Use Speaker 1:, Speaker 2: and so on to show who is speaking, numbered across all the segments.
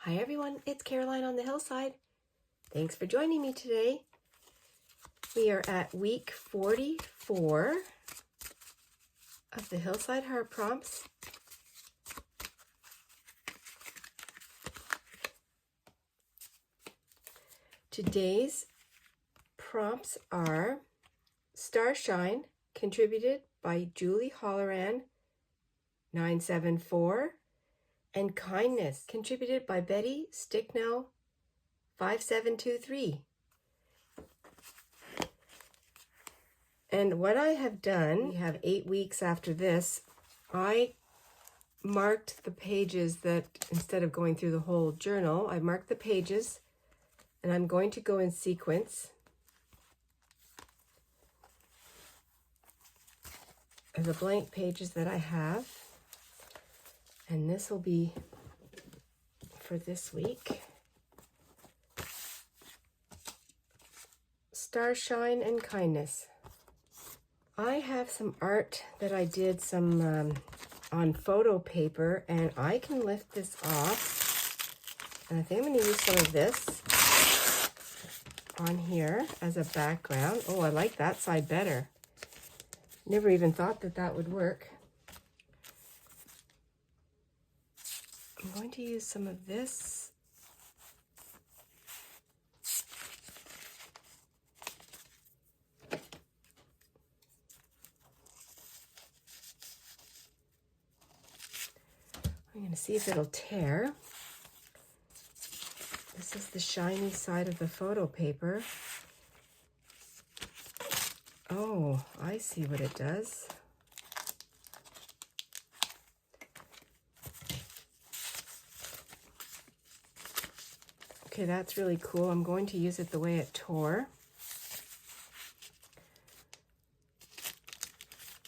Speaker 1: Hi everyone, it's Caroline on the hillside. Thanks for joining me today. We are at week 44 of the Hillside Heart Prompts. Today's prompts are Starshine, contributed by Julie Holloran, 974, and Kindness, contributed by Betty Sticknell, 5723. And what I have done, we have 8 weeks after this, I marked the pages that, instead of going through the whole journal, I marked the pages, and I'm going to go in sequence. The blank pages that I have, and this will be for this week. Starshine and Kindness. I have some art that I did on photo paper, and I can lift this off. And I think I'm going to use some of this on here as a background. Oh, I like that side better. Never even thought that that would work. I'm going to use some of this. I'm going to see if it'll tear. This is the shiny side of the photo paper. Oh, I see what it does. Okay, that's really cool. I'm going to use it the way it tore.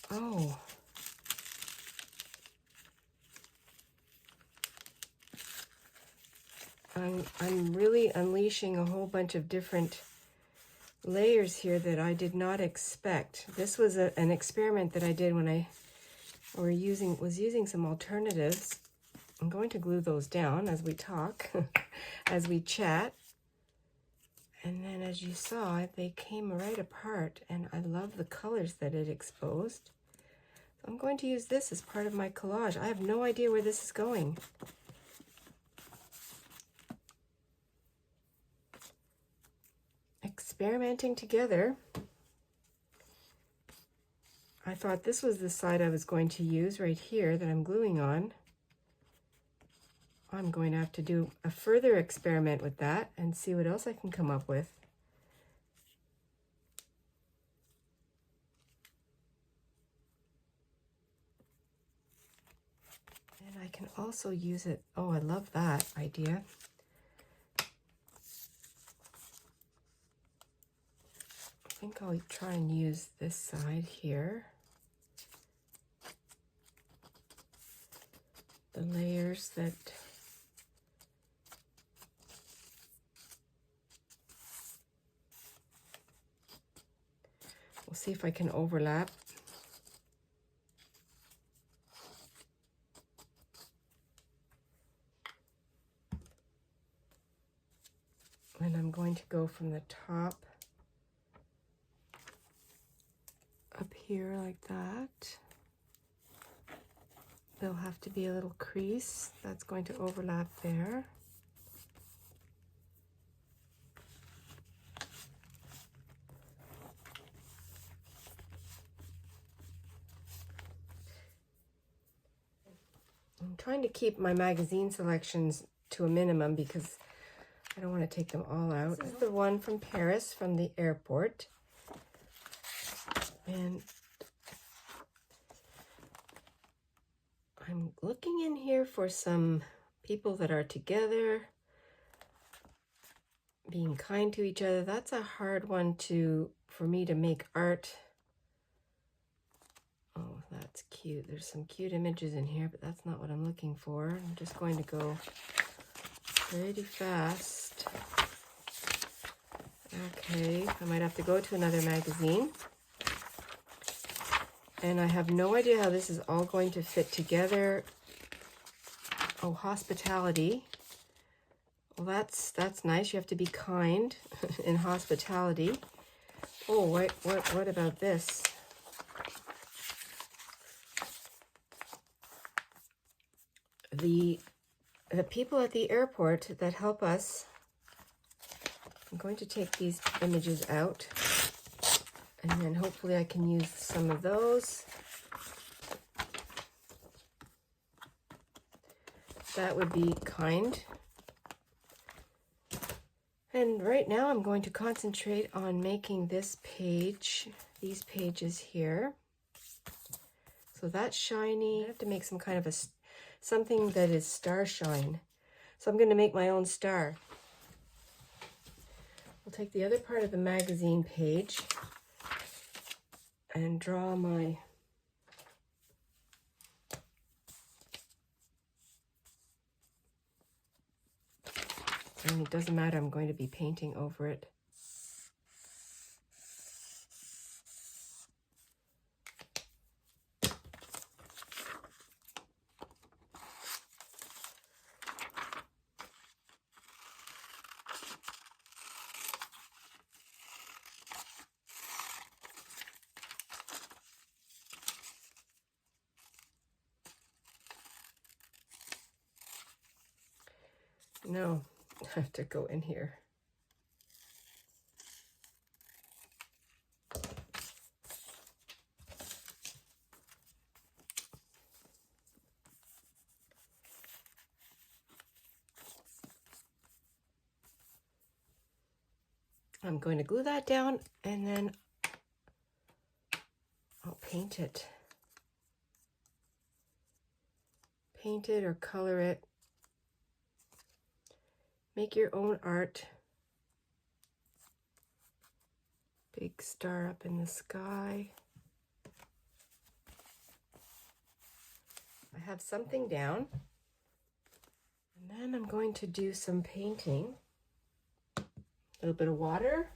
Speaker 1: Oh. I'm really unleashing a whole bunch of different layers here that I did not expect. This was an experiment that I did when I was using some alternatives. I'm going to glue those down as we talk, as we chat. And then as you saw, they came right apart, and I love the colors that it exposed. So I'm going to use this as part of my collage. I have no idea where this is going. Experimenting together. I thought this was the side I was going to use right here that I'm gluing on. I'm going to have to do a further experiment with that and see what else I can come up with. And I can also use it. Oh, I love that idea. I think I'll try and use this side here. The layers that we'll see if I can overlap. And I'm going to go from the top up here like that. There'll have to be a little crease that's going to overlap there. I'm trying to keep my magazine selections to a minimum because I don't want to take them all out. This is the one from Paris, from the airport. And I'm looking in here for some people that are together, being kind to each other. That's a hard one for me to make art. Oh, that's cute. There's some cute images in here, but that's not what I'm looking for. I'm just going to go pretty fast. Okay, I might have to go to another magazine. And I have no idea how this is all going to fit together. Oh, hospitality. Well, that's nice. You have to be kind in hospitality. Oh, what about this? The people at the airport that help us. I'm going to take these images out, and then hopefully I can use some of those. That would be kind. And right now I'm going to concentrate on making this page, these pages here. So that's shiny. I have to make some kind of something that is Starshine. So I'm going to make my own star. I'll take the other part of the magazine page and draw my and it doesn't matter, I'm going to be painting over it. No, I have to go in here. I'm going to glue that down and then I'll paint it. Paint it or color it. Make your own art. Big star up in the sky. I have something down. And then I'm going to do some painting. A little bit of water.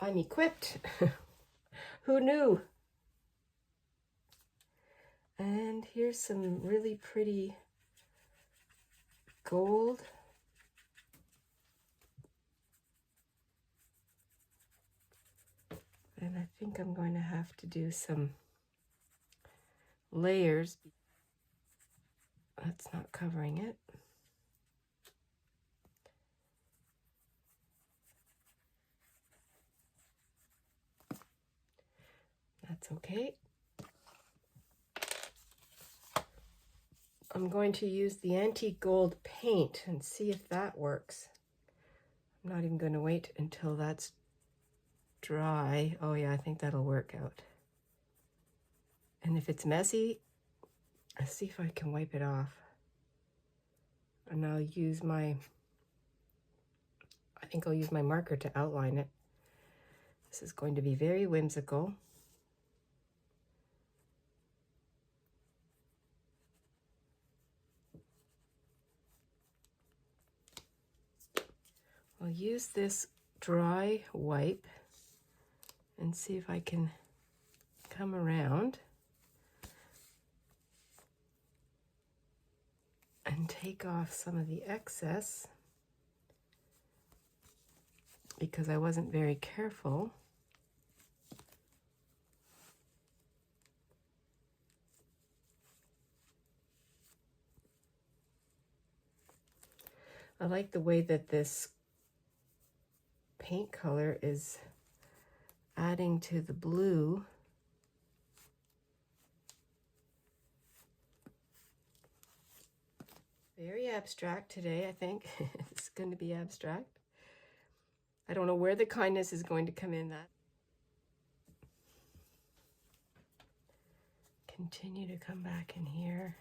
Speaker 1: I'm equipped. Who knew? And here's some really pretty gold. And I think I'm going to have to do some layers. That's not covering it. That's okay. I'm going to use the antique gold paint and see if that works. I'm not even going to wait until that's dry. Oh yeah, I think that'll work out. And if it's messy, I'll see if I can wipe it off. And I'll use I think I'll use my marker to outline it. This is going to be very whimsical. I'll use this dry wipe and see if I can come around and take off some of the excess because I wasn't very careful. I like the way that this paint color is adding to the blue. Very abstract today, I think. It's going to be abstract. I don't know where the kindness is going to come in. That continue to come back in here.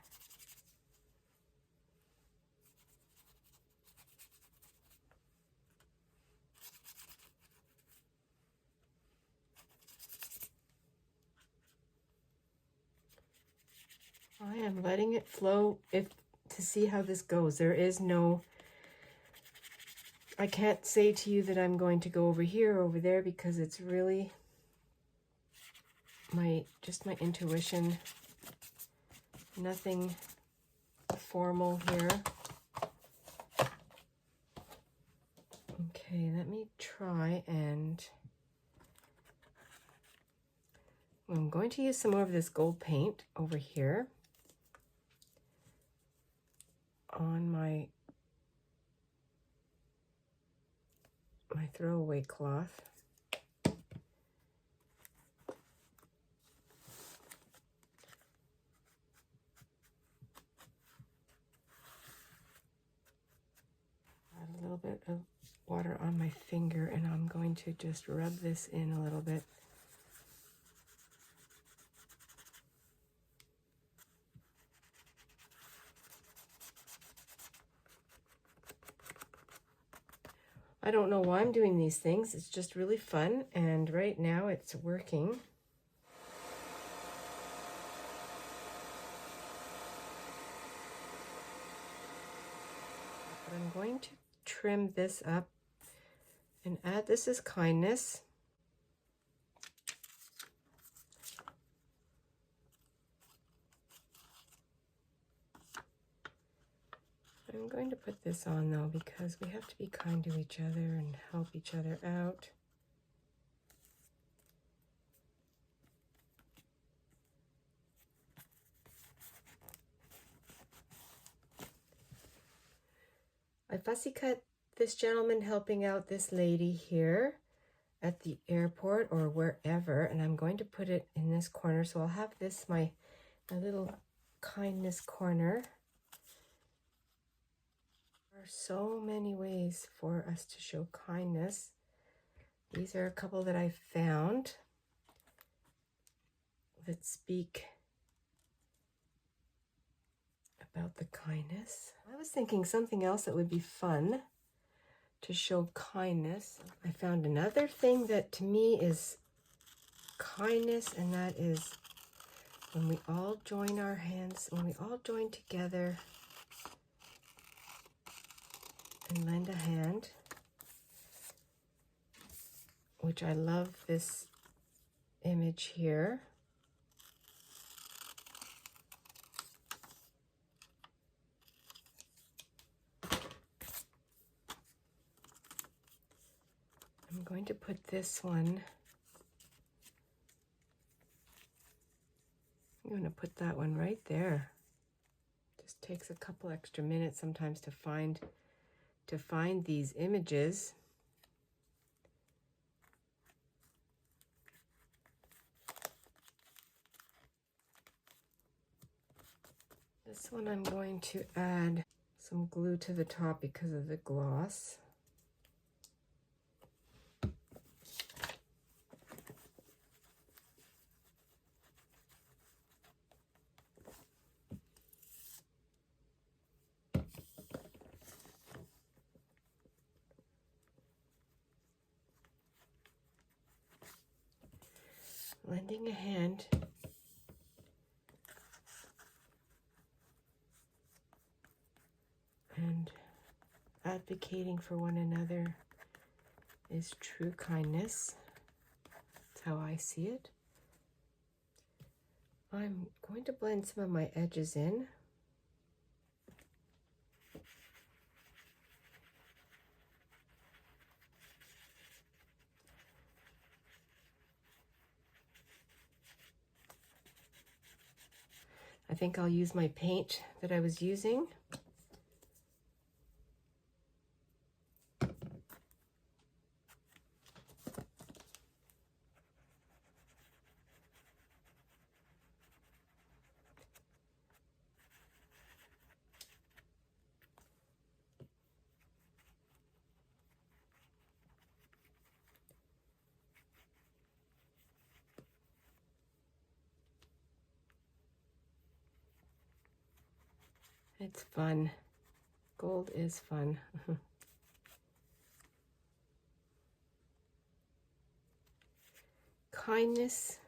Speaker 1: I am letting it flow to see how this goes. There is no, I can't say to you that I'm going to go over here or over there because it's really just my intuition. Nothing formal here. Okay, let me try, and I'm going to use some more of this gold paint over here on my throwaway cloth. Add a little bit of water on my finger, and I'm going to just rub this in a little bit. I don't know why I'm doing these things. It's just really fun, and right now it's working. But I'm going to trim this up and add, this is kindness. I'm going to put this on though, because we have to be kind to each other and help each other out. I fussy cut this gentleman helping out this lady here at the airport or wherever, and I'm going to put it in this corner. So I'll have this, my little kindness corner. There are so many ways for us to show kindness. These are a couple that I found that speak about the kindness. I was thinking something else that would be fun to show kindness. I found another thing that to me is kindness, and that is when we all join our hands, when we all join together and lend a hand, which I love this image here. I'm going to put this one, I'm going to put that one right there. Just takes a couple extra minutes sometimes to find these images. This one I'm going to add some glue to the top because of the gloss. Lending a hand and advocating for one another is true kindness. That's how I see it. I'm going to blend some of my edges in. I think I'll use my paint that I was using. It's fun. Gold is fun. Kindness.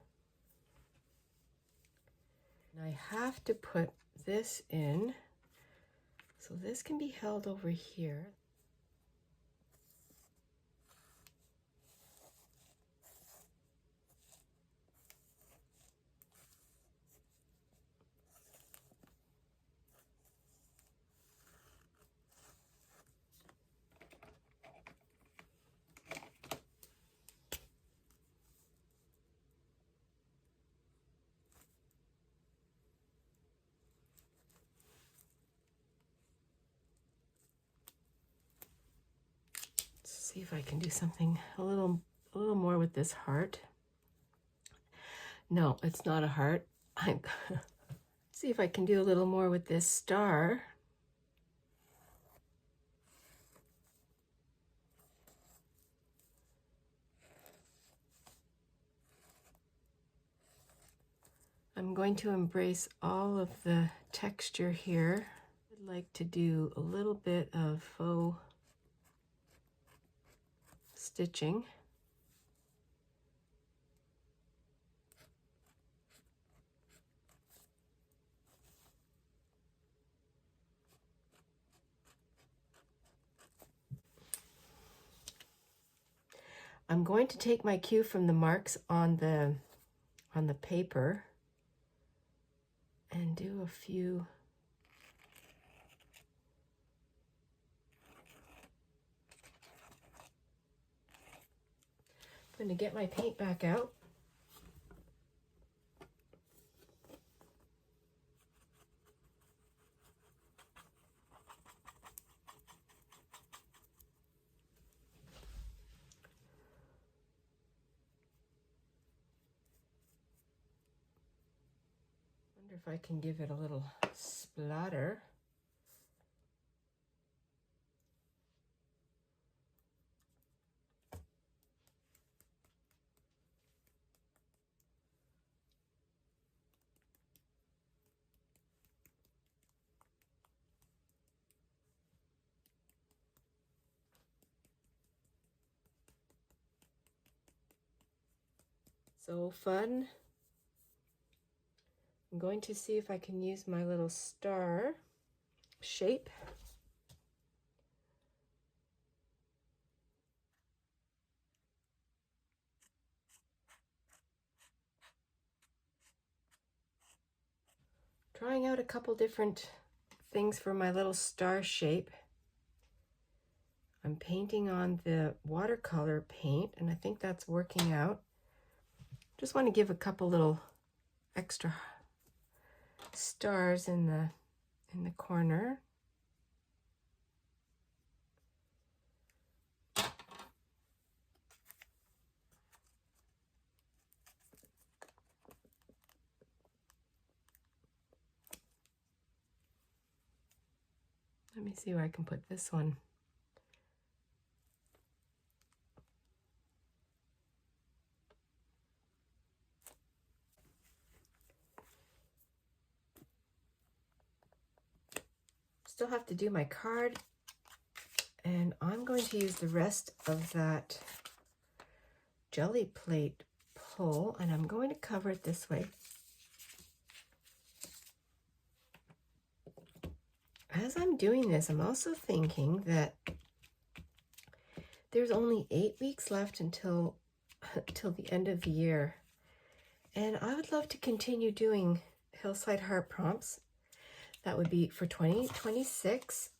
Speaker 1: And I have to put this in. So this can be held over here. see if I can do something a little more with this heart. No, it's not a heart. I'm see if I can do a little more with this star. I'm going to embrace all of the texture here. I'd like to do a little bit of faux stitching. I'm going to take my cue from the marks on the paper and do a few I'm going to get my paint back out. Wonder if I can give it a little splatter. So fun. I'm going to see if I can use my little star shape. Trying out a couple different things for my little star shape. I'm painting on the watercolor paint, and I think that's working out. Just want to give a couple little extra stars in the corner. Let me see where I can put this one. Still have to do my card, and I'm going to use the rest of that jelly plate pull, and I'm going to cover it this way. As I'm doing this, I'm also thinking that there's only 8 weeks left until the end of the year, and I would love to continue doing Hillside Heart prompts. That would be for 2026,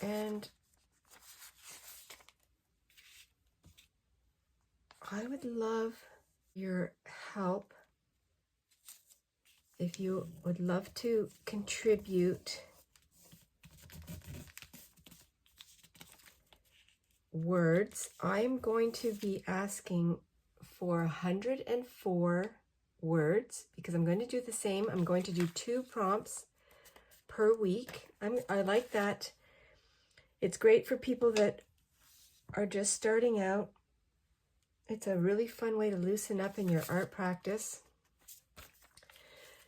Speaker 1: and I would love your help if you would love to contribute words. I'm going to be asking for 104 words because I'm going to do the same. I'm going to do 2 prompts per week. I like that. It's great for people that are just starting out. It's a really fun way to loosen up in your art practice.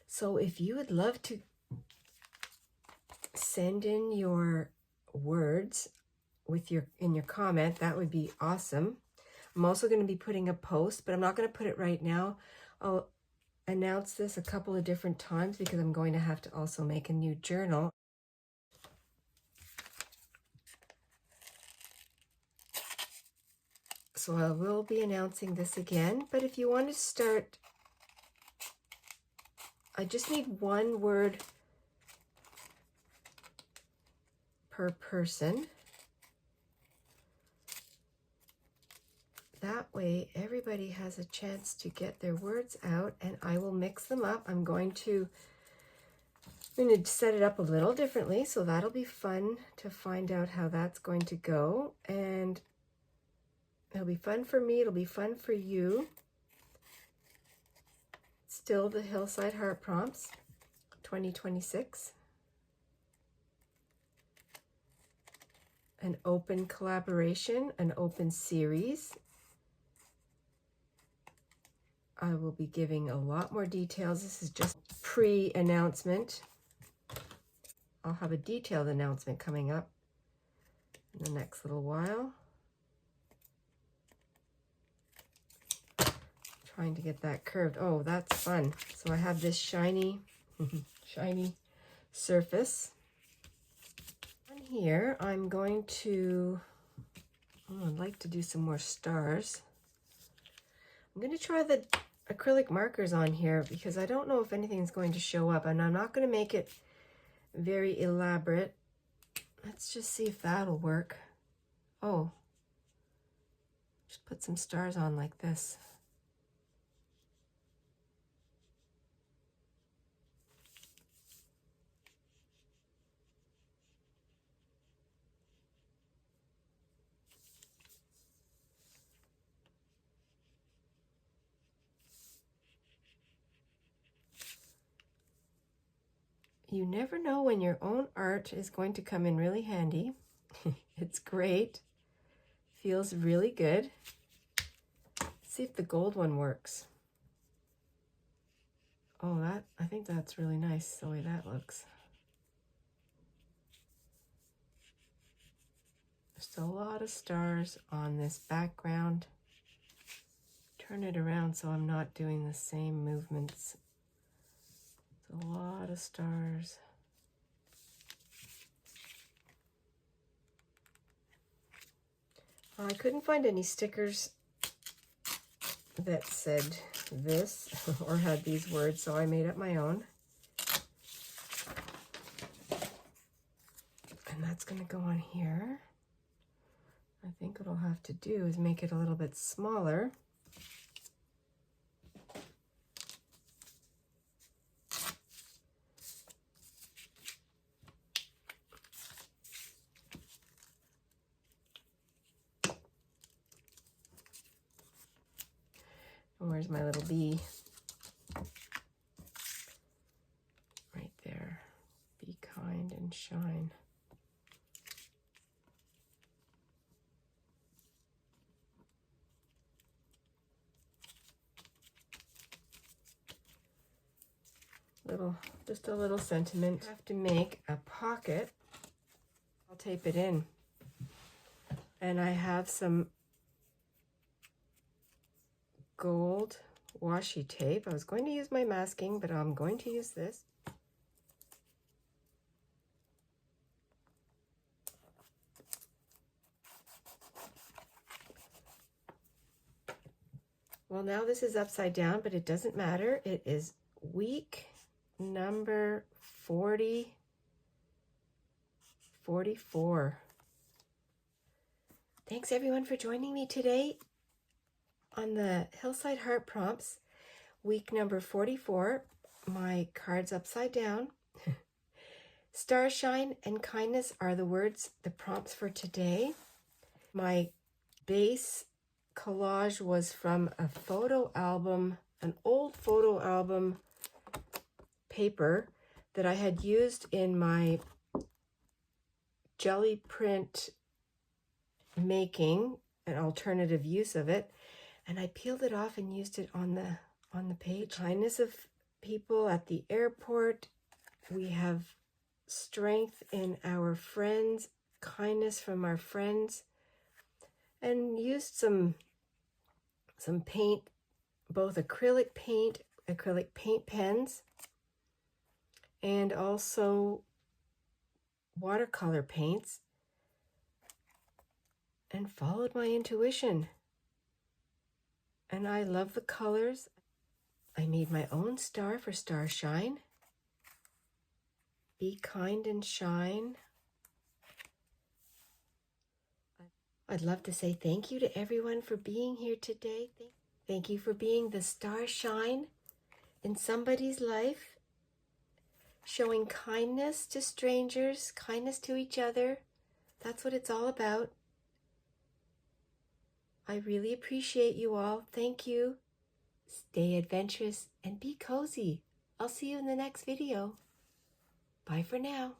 Speaker 1: So if you would love to send in your words with in your comment, that would be awesome. I'm also going to be putting a post, but I'm not going to put it right now. I'll announce this a couple of different times because I'm going to have to also make a new journal. So I will be announcing this again, but if you want to start, I just need 1 word per person. That way everybody has a chance to get their words out, and I will mix them up. I'm going to I'm going to set it up a little differently, so that'll be fun to find out how that's going to go. And it'll be fun for me, it'll be fun for you. Still the Hillside Heart Prompts 2026. An open collaboration, an open series. I will be giving a lot more details. This is just pre-announcement. I'll have a detailed announcement coming up in the next little while. Trying to get that curved. Oh, that's fun. So I have this shiny, shiny surface. On here, I'm going to, I'd like to do some more stars. I'm going to try the acrylic markers on here because I don't know if anything's going to show up, and I'm not going to make it very elaborate. Let's just see if that'll work. Oh, just put some stars on like this. You never know when your own art is going to come in really handy. It's great. Feels really good. Let's see if the gold one works. Oh, I think that's really nice the way that looks. Just a lot of stars on this background. Turn it around so I'm not doing the same movements. It's a lot of stars. I couldn't find any stickers that said this or had these words, so I made up my own. And that's going to go on here. I think what I'll have to do is make it a little bit smaller. Where's my little bee? Right there. Be kind and shine. Just a little sentiment. I have to make a pocket. I'll tape it in. And I have some gold washi tape. I was going to use my masking, but I'm going to use this. Well, now this is upside down, but it doesn't matter. It is week number 44. Thanks everyone for joining me today on the Hillside Heart Prompts, week number 44. My cards upside down. Starshine and kindness are the words, the prompts for today. My base collage was from a photo album, an old photo album paper that I had used in my jelly print making, an alternative use of it, and I peeled it off and used it on the page. Kindness of people at the airport. We have strength in our friends, kindness from our friends, and used some paint, both acrylic paint pens, and also watercolor paints, and followed my intuition. And I love the colors. I made my own star for Starshine. Be kind and shine. I'd love to say thank you to everyone for being here today. Thank you for being the starshine in somebody's life. showing kindness to strangers, kindness to each other. That's what it's all about. I really appreciate you all. Thank you. Stay adventurous and be cozy. I'll see you in the next video. Bye for now.